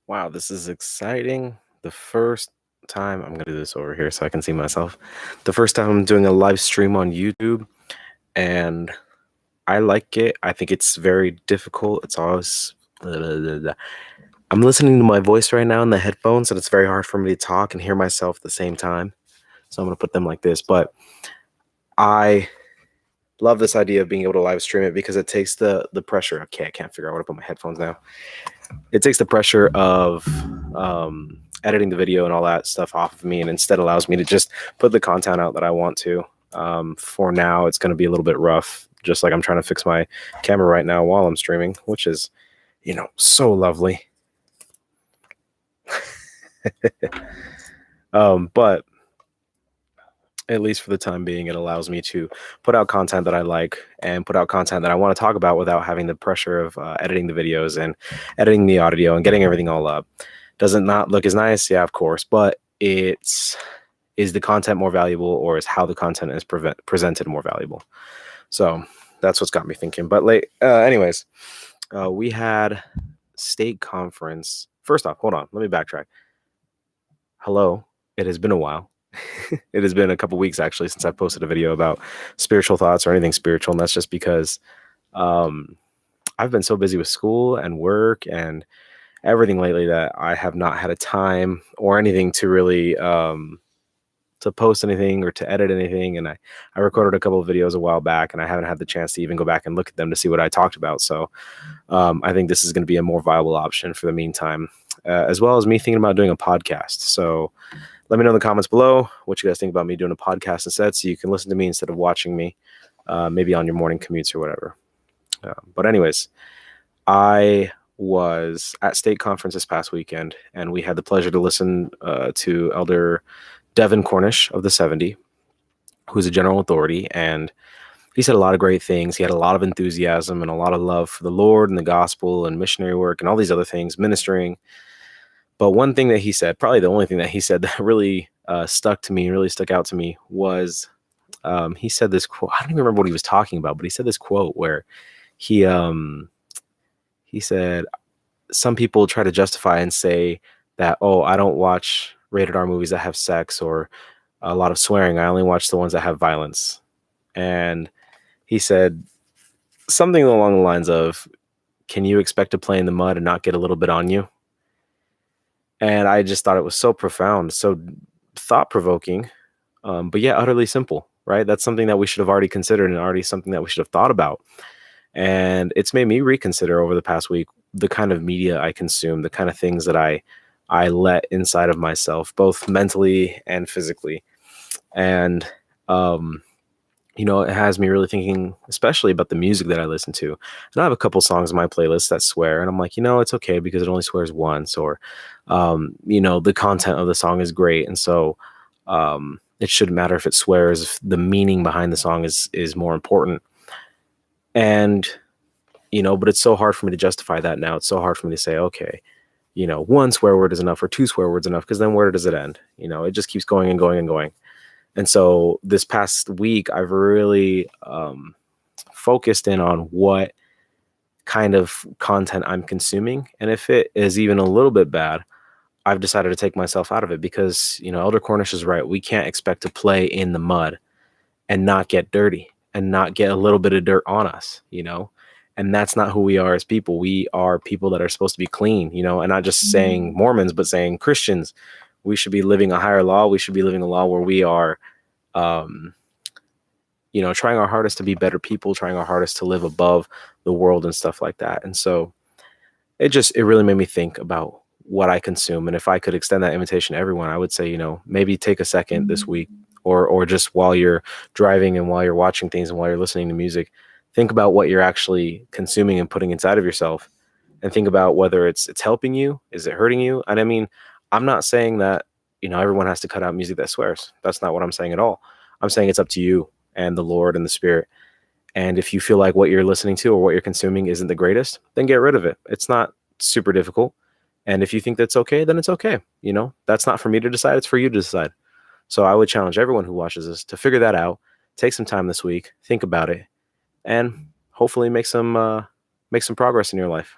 Wow, this is exciting. The first time I'm gonna do this over here so I can see myself. The first time I'm doing a live stream on YouTube, and I like it. I think it's very difficult. It's always I'm listening to my voice right now in the headphones, and it's very hard for me to talk and hear myself at the same time. So I'm gonna put them like this. But I love this idea of being able to live stream it because it takes the pressure. Okay, I can't figure out where to put my headphones now. It takes the pressure of editing the video and all that stuff off of me, and instead allows me to just put the content out that I want to. For now, it's going to be a little bit rough, just like I'm trying to fix my camera right now while I'm streaming, which is, so lovely. But at least for the time being, it allows me to put out content that I like and put out content that I want to talk about without having the pressure of editing the videos and editing the audio and getting everything all up. Does it not look as nice? Yeah, of course. But is the content more valuable, or is how the content is presented more valuable? So that's what's got me thinking. But anyways, we had state conference. First off, hold on. Let me backtrack. Hello. It has been a while. It has been a couple weeks actually since I've posted a video about spiritual thoughts or anything spiritual, and that's just because I've been so busy with school and work and everything lately that I have not had a time or anything to really to post anything or to edit anything. And I recorded a couple of videos a while back, and I haven't had the chance to even go back and look at them to see what I talked about. So I think this is going to be a more viable option for the meantime, as well as me thinking about doing a podcast. So let me know in the comments below what you guys think about me doing a podcast instead, so you can listen to me instead of watching me, maybe on your morning commutes or whatever. But anyways, I was at state conference this past weekend, and we had the pleasure to listen to Elder Devin Cornish of the 70, who's a general authority, and he said a lot of great things. He had a lot of enthusiasm and a lot of love for the Lord and the gospel and missionary work and all these other things, ministering. But one thing that he said, probably the only thing that he said that really stuck out to me was he said this quote. I don't even remember what he was talking about, but he said this quote where he said, some people try to justify and say that, oh, I don't watch rated R movies that have sex or a lot of swearing. I only watch the ones that have violence. And he said something along the lines of, can you expect to play in the mud and not get a little bit on you? And I just thought it was so profound, so thought-provoking, but yeah, utterly simple, right? That's something that we should have already considered and already something that we should have thought about. And it's made me reconsider over the past week the kind of media I consume, the kind of things that I let inside of myself, both mentally and physically. And it has me really thinking, especially about the music that I listen to. And I have a couple songs in my playlist that swear, and I'm like, it's okay because it only swears once, or, the content of the song is great. And so it shouldn't matter if it swears, if the meaning behind the song is more important. And, but it's so hard for me to justify that now. It's so hard for me to say, okay, one swear word is enough or two swear words enough, because then where does it end? It just keeps going and going and going. And so this past week, I've really focused in on what kind of content I'm consuming. And if it is even a little bit bad, I've decided to take myself out of it because, Elder Cornish is right. We can't expect to play in the mud and not get dirty and not get a little bit of dirt on us, and that's not who we are as people. We are people that are supposed to be clean, and not just saying Mormons, but saying Christians. We should be living a higher law. We should be living a law where we are, trying our hardest to be better people, trying our hardest to live above the world and stuff like that. And so it really made me think about what I consume. And if I could extend that invitation to everyone, I would say, maybe take a second this week, or just while you're driving and while you're watching things and while you're listening to music, think about what you're actually consuming and putting inside of yourself, and think about whether it's helping you, is it hurting you? And I mean, I'm not saying that, everyone has to cut out music that swears. That's not what I'm saying at all. I'm saying it's up to you and the Lord and the Spirit. And if you feel like what you're listening to or what you're consuming isn't the greatest, then get rid of it. It's not super difficult. And if you think that's okay, then it's okay. That's not for me to decide. It's for you to decide. So I would challenge everyone who watches this to figure that out, take some time this week, think about it, and hopefully make some progress in your life.